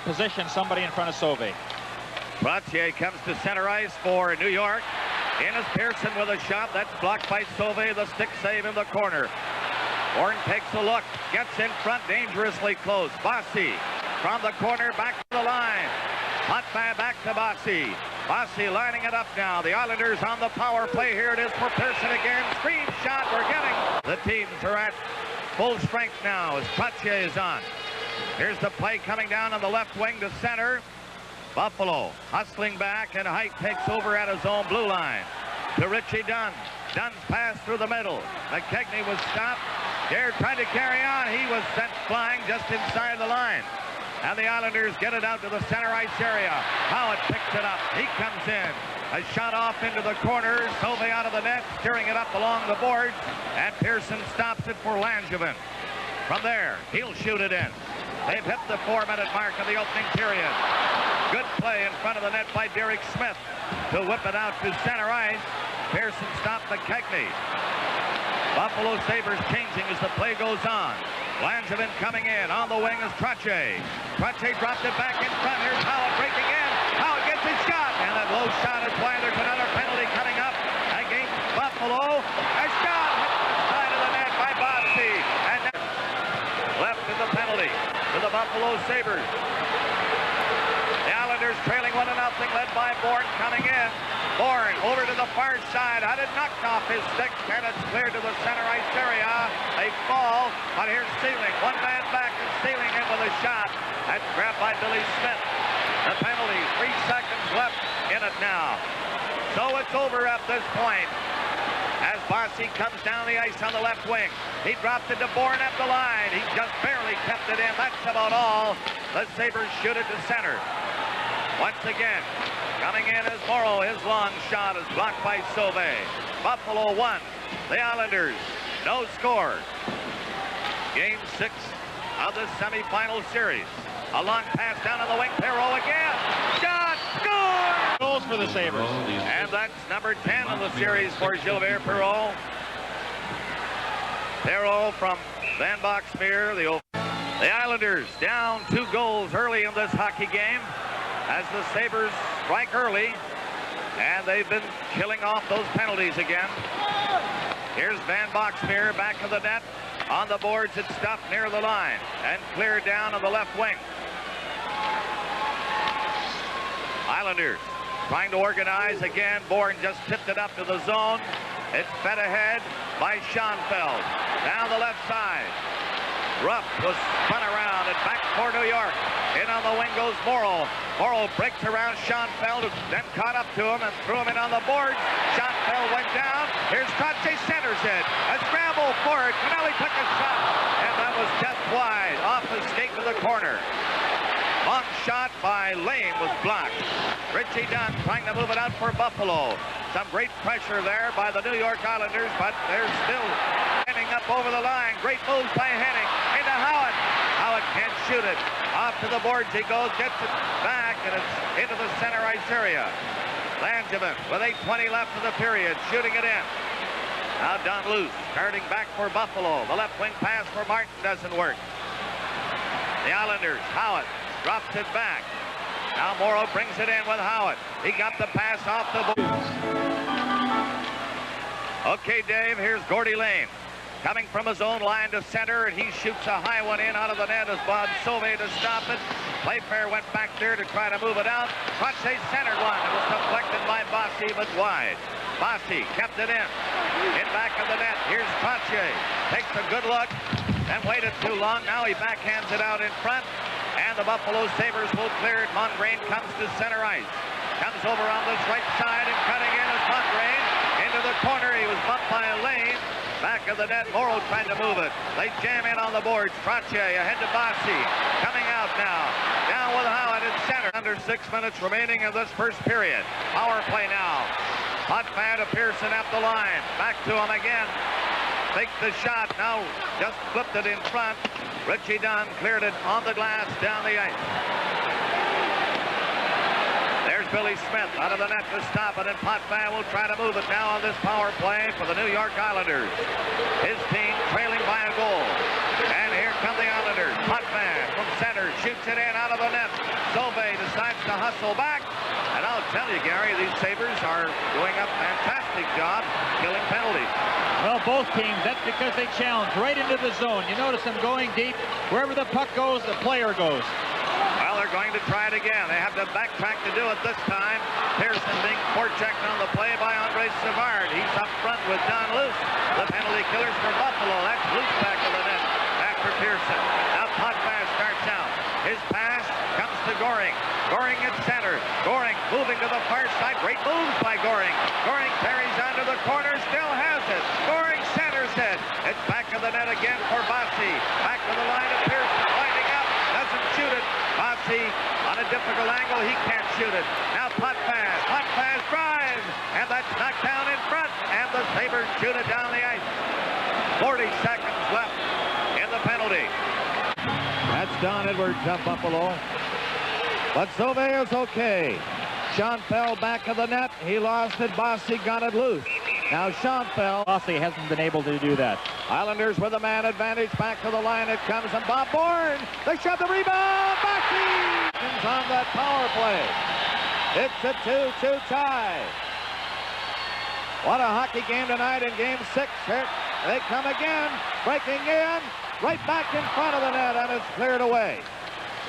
position somebody in front of Sauve. Trottier comes to center ice for New York. In is Pearson with a shot. That's blocked by Sauve. The stick save in the corner. Bourne takes a look. Gets in front. Dangerously close. Bossy from the corner. Back to the line. Potvin back to Bossy. Bossy lining it up now. The Islanders on the power play. Here it is for Pearson again. Screen shot. We're getting. The teams are at full strength now as Trottier is on. Here's the play coming down on the left wing to center. Buffalo hustling back, and Height takes over at his own blue line. To Richie Dunn. Dunn's pass through the middle. McKechnie was stopped. Dare tried to carry on. He was sent flying just inside the line. And the Islanders get it out to the center ice area. Howard picks it up. He comes in. A shot off into the corner. Sauve out of the net, steering it up along the boards. And Pearson stops it for Langevin. From there, he'll shoot it in. They've hit the 4-minute mark of the opening period. Good play in front of the net by Derek Smith to whip it out to center ice. Pearson stopped McKechnie. Buffalo Sabres changing as the play goes on. Langevin coming in. On the wing is Trottier. Trottier dropped it back in front. Here's Howard breaking in. Howard gets his shot. And that low shot is why there's another penalty coming up against Buffalo. A shot hit the side of the net by Bossy. And left is the penalty to the Buffalo Sabres. The Islanders trailing 1-0, led by Bourne coming in. Bourne over to the far side. Had it knocked off his stick, and it's cleared to the center ice area. A fall, but here's Sealing. One man back, and Sealing in with a shot. That's grabbed by Billy Smith. The penalty, 3 seconds left in it now. So it's over at this point. As Bossy comes down the ice on the left wing. He drops it to Bourne at the line. He just barely kept it in. That's about all. The Sabres shoot it to center. Once again, coming in is Morrow. His long shot is blocked by Sauve. Buffalo 1. The Islanders, no score. Game 6 of the semifinal series. A long pass down on the wing. Perreault again. Shot. Score! Goals for the Sabres. And that's number 10 in the series for Gilbert Perreault. Perreault from Van Boxmeer. The Islanders down 2 goals early in this hockey game as the Sabres strike early. And they've been killing off those penalties again. Here's Van Boxmeer back of the net. On the boards, it's stuffed near the line and cleared down on the left wing. Islanders trying to organize again. Bourne just tipped it up to the zone. It's fed ahead by Schoenfeld. Down the left side. Ruff was spun around and back for New York. In on the wing goes Morrow. Morrow breaks around Schoenfeld, then caught up to him and threw him in on the board. Schoenfeld went down. Here's Trottier, centers it. A scramble for it. Canelli took a shot, and that was just wide off the skate to the corner. Long shot by Lane was blocked. Richie Dunn trying to move it out for Buffalo. Some great pressure there by the New York Islanders, but they're still ending up over the line. Great moves by Henning into Howard. Howard can't shoot it. Off to the boards he goes, gets it back, and it's into the center ice area. Langevin with 8:20 left in the period, shooting it in. Now Don Luce starting back for Buffalo. The left wing pass for Martin doesn't work. The Islanders, Howard drops it back. Now Morrow brings it in with Howard. He got the pass off the boards. Okay, Dave, here's Gordy Lane. Coming from his own line to center, and he shoots a high one in out of the net as Bob Sauve to stop it. Playfair went back there to try to move it out. Trottier centered one. It was deflected by Bossy, but wide. Bossy kept it in back of the net. Here's Trottier. Takes a good look and waited too long. Now he backhands it out in front, and the Buffalo Sabres will clear it. Mongrain comes to center ice. Comes over on this right side and cutting in is Mongrain. Into the corner. He was bumped by a Lane. Back of the net, Morrow trying to move it. They jam in on the boards. Trottier ahead to Bossy. Coming out now. Down with Howard in center. Under 6 minutes remaining of this first period. Power play now. Potvin to Pearson at the line. Back to him again. Takes the shot. Now just flipped it in front. Richie Dunn cleared it on the glass down the ice. There's Billy Smith out of the net to stop it, and Potvin will try to move it now on this power play for the New York Islanders. His team trailing by a goal. And here come the Islanders. Potvin from center shoots it in out of the net. to hustle back. And I'll tell you, Gary, these Sabres are doing a fantastic job killing penalties. Well, both teams, that's because they challenge right into the zone. You notice them going deep. Wherever the puck goes, the player goes. Well, they're going to try it again. They have to backtrack to do it this time. Pearson being forechecked on the play by Andre Savard. He's up front with Don Luce, the penalty killers for Buffalo. That's Luce back of the net after Pearson. Now Potvin starts out. His pass comes to Goring. Goring at center. Goring moving to the far side. Great moves by Goring. Goring carries onto the corner, still has it. Goring centers it. It's back of the net again for Bossy. Back to the line of Pearson. Winding up. Doesn't shoot it. Bossy on a difficult angle. He can't shoot it. Now Potvin. Potvin drives. And that's knocked down in front. And the Sabres shoot it down the ice. 40 seconds left in the penalty. That's Don Edwards of Buffalo. But Sauvé is okay. Schoenfeld back of the net. He lost it. Bossy got it loose. Now Schoenfeld. Bossy hasn't been able to do that. Islanders with a man advantage. Back to the line it comes. And Bob Bourne. They shove the rebound. Bossy is on that power play. It's a 2-2 tie. What a hockey game tonight in Game 6. Here they come again. Breaking in. Right back in front of the net, and it's cleared away.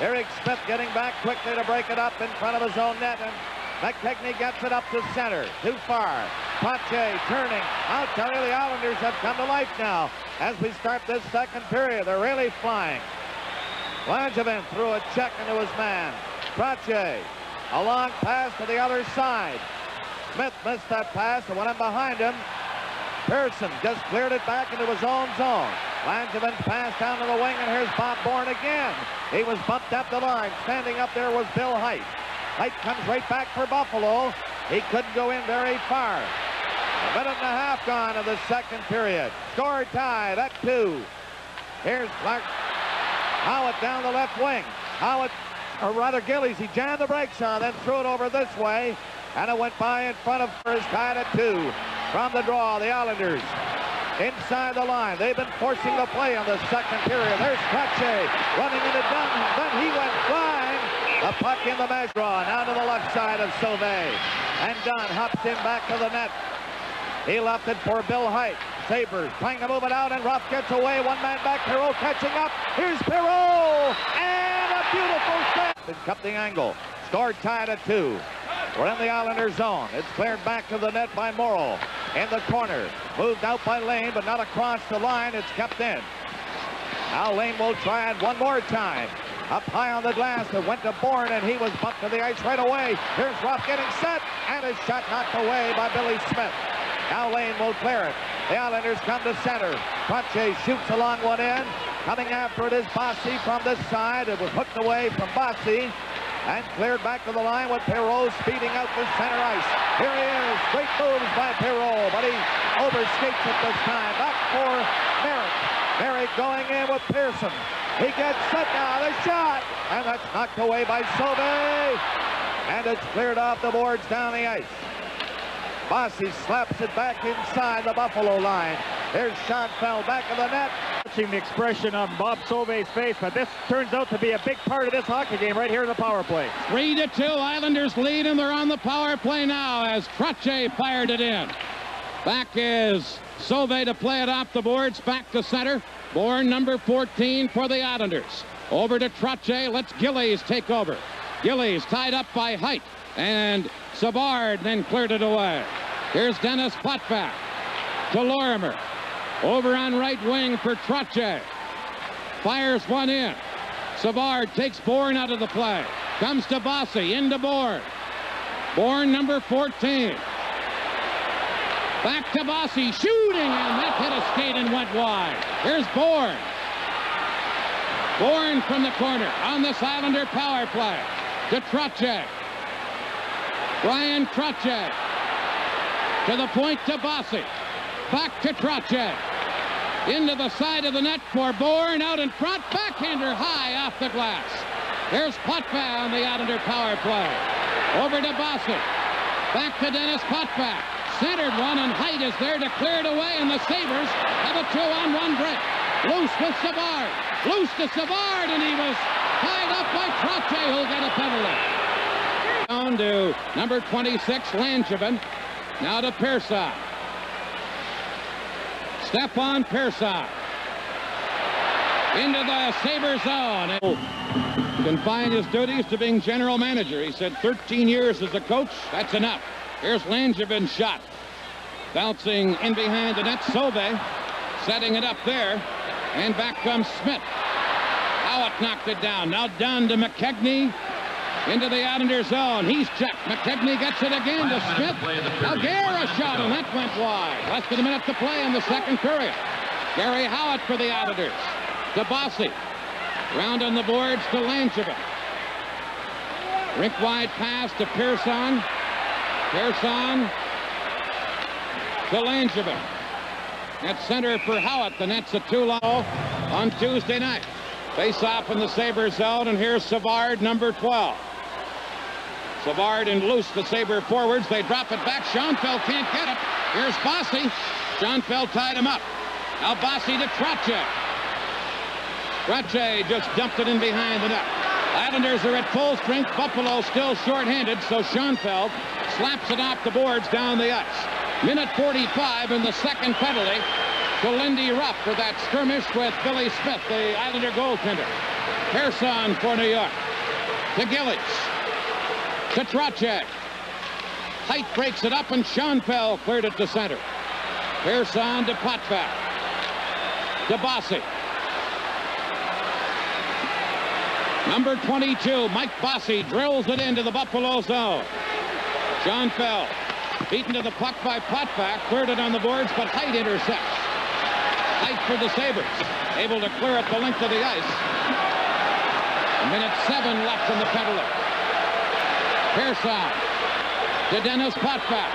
Eric Smith getting back quickly to break it up in front of his own net, and McKechnie gets it up to center. Too far. Pache turning. I'll tell you, the Islanders have come to life now as we start this second period. They're really flying. Langevin threw a check into his man. Pache, a long pass to the other side. Smith missed that pass and went in behind him. Pearson just cleared it back into his own zone. Langevin's pass down to the wing, and here's Bob Bourne again. He was bumped up the line. Standing up there was Bill Height. Height comes right back for Buffalo. He couldn't go in very far. A minute and a half gone in the second period. Score tied at 2. Here's Clark. Howitt down the left wing. Howitt, or rather Gillies, he jammed the brakes on, then threw it over this way. And it went by in front of first, tied at 2. From the draw, the Islanders inside the line. They've been forcing the play in the second period. There's Pache running into Dunn. Then he went flying. The puck in the mesh draw. Now to the left side of Sauvé. And Dunn hops in back to the net. He left it for Bill Height. Sabres trying to move it out, and Ruff gets away. One man back. Perreault catching up. Here's Perreault. And a beautiful save. And cut the angle. Score tied at 2. We're in the Islander zone. It's cleared back to the net by Morrow. In the corner. Moved out by Lane, but not across the line. It's kept in. Now Lane will try it one more time. Up high on the glass. It went to Bourne, and he was bumped to the ice right away. Here's Ruff getting set, and his shot knocked away by Billy Smith. Now Lane will clear it. The Islanders come to center. Pache shoots along one end. Coming after it is Bossy from this side. It was hooked away from Bossy. And cleared back to the line with Perreault speeding out to center ice. Here he is. Great moves by Perreault, but he overskates it this time. Back for Merrick. Merrick going in with Pearson. He gets set now. The shot. And that's knocked away by Sauvé. And it's cleared off the boards down the ice. Bossy slaps it back inside the Buffalo line. Here's Schoenfeld back of the net. Watching the expression on Bob Sauvé's face, but this turns out to be a big part of this hockey game right here in the power play. 3-2, Islanders lead, and they're on the power play now as Trottier fired it in. Back is Sauvé to play it off the boards, back to center. Bourne, number 14 for the Islanders. Over to Trottier, lets Gillies take over. Gillies tied up by Height, and Savard then cleared it away. Here's Dennis Potvin to Lorimer. Over on right wing for Trottier. Fires one in. Savard takes Bourne out of the play. Comes to Bossy, into Bourne. Bourne, number 14. Back to Bossy, shooting, and that hit a skate and went wide. Here's Bourne. Bourne from the corner on this Islander power play. To Trottier. Brian Trottier. To the point to Bossy. Back to Trottier. Into the side of the net for Bourne, out in front, backhander high off the glass. There's Potvin on the Islander power play. Over to Bossy. Back to Dennis Potvin. Centered one, and Height is there to clear it away, and the Sabres have a 2-on-1 break. Loose with Savard. Loose to Savard, and he was tied up by Trottier, who'll get a penalty. Down to number 26, Langevin. Now to Pearson. Stefan Pearson. Into the Sabre zone. Confine his duties to being general manager. He said 13 years as a coach, that's enough. Here's Langevin's shot. Bouncing in behind the net, Sauvé setting it up there. And back comes Smith. Howitt knocked it down. Now down to McKegney. Into the Islanders zone. He's checked. McKegney gets it again to Smith. Laguerre a shot, and that went wide. Less than a minute to play in the second period. Gary Howitt for the Islanders. To Bossy. Round on the boards to Langevin. Rink wide pass to Pearson. Pearson to Langevin. At center for Howitt. The net's a 2-0 on Tuesday night. Face off in the Sabre zone, and here's Savard, number 12. Savard and loose the Sabre forwards. They drop it back. Schoenfeld can't get it. Here's Bossy. Schoenfeld tied him up. Now Bossy to Trottier. Trottier just dumped it in behind the net. Islanders are at full strength. Buffalo still short-handed, so Schoenfeld slaps it off the boards down the ice. Minute 45 in the second penalty to Lindy Ruff for that skirmish with Billy Smith, the Islander goaltender. Pearson for New York. To Gillies. To Trottier. Height breaks it up, and Schoenfeld cleared it to center. Pearson to Potvin. To Bossy. Number 22, Mike Bossy, drills it into the Buffalo zone. Schoenfeld beaten to the puck by Potvin, cleared it on the boards, but Height intercepts. Height for the Sabres, able to clear it the length of the ice. A minute 7 left in the penalty. Pearson to Dennis Potvin.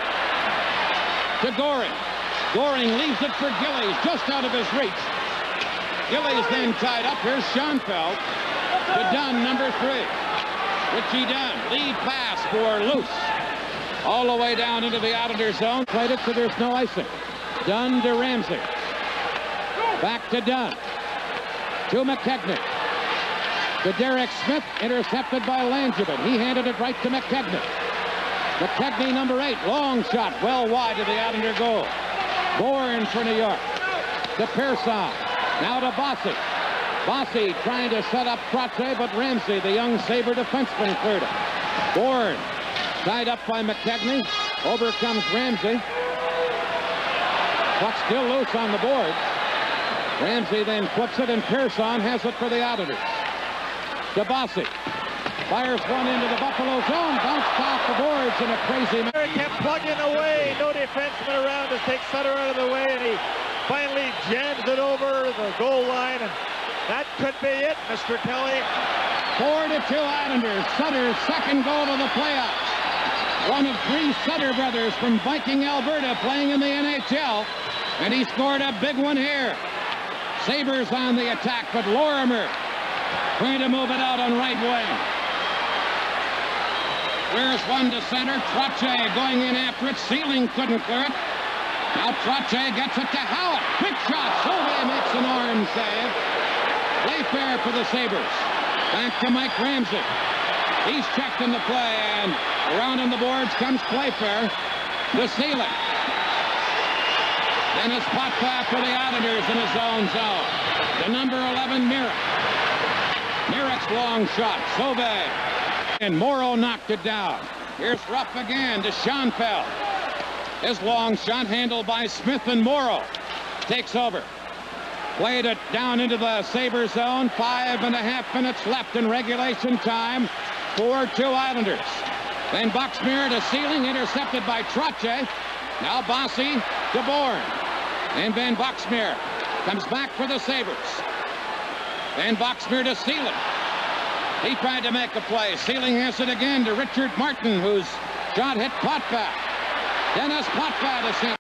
To Goring. Goring leaves it for Gillies, just out of his reach. Gillies then tied up. Here's Schoenfeld to Dunn, number 3. Richie Dunn, lead pass for Luce. All the way down into the Islander zone. Played it so there's no icing. Dunn to Ramsey. Back to Dunn. To McKegney. To Derek Smith, intercepted by Langevin. He handed it right to McKegney. McKegney, number 8, long shot, well wide of the Islander goal. Bourne for New York. To Pearson. Now to Bossy. Bossy trying to set up Trottier, but Ramsey, the young Sabre defenseman, cleared it. Bourne tied up by McKegney. Over comes Ramsey. Puck still loose on the board. Ramsey then puts it, and Pearson has it for the Islanders. To Bossy. Fires one into the Buffalo zone. Bounced off the boards in a crazy manner. He kept plugging away. No defenseman around to take Sutter out of the way, and he finally jams it over the goal line. And that could be it, Mr. Kelly. 4-2 Islanders. Sutter's second goal of the playoffs. One of 3 Sutter brothers from Viking, Alberta, playing in the NHL. And he scored a big one here. Sabres on the attack, but Lorimer trying to move it out on right wing. Here's one to center. Trottier going in after it. Sealing couldn't clear it. Now Trottier gets it to Howitt. Quick shot. Sauvé makes an arm save. Playfair for the Sabres. Back to Mike Ramsey. He's checked in the play, and around on the boards comes Playfair. The Sealing. Dennis Potvin for the Islanders in his own zone. The number 11, Merrick. Merrick's long shot. Sauvé. And Morrow knocked it down. Here's Ruff again to Schoenfeld. His long shot handled by Smith, and Morrow takes over. Played it down into the Sabre zone. 5.5 minutes left in regulation time. 4-2 Islanders. Then Boxmeer to Sealing, intercepted by Trottier. Now Bossy to Bourne. And Van Boxmeer comes back for the Sabres. Van Boxmeer to Sealing. He tried to make a play. Sealing has it again to Richard Martin, whose shot hit Potvin. Dennis Potvin to center.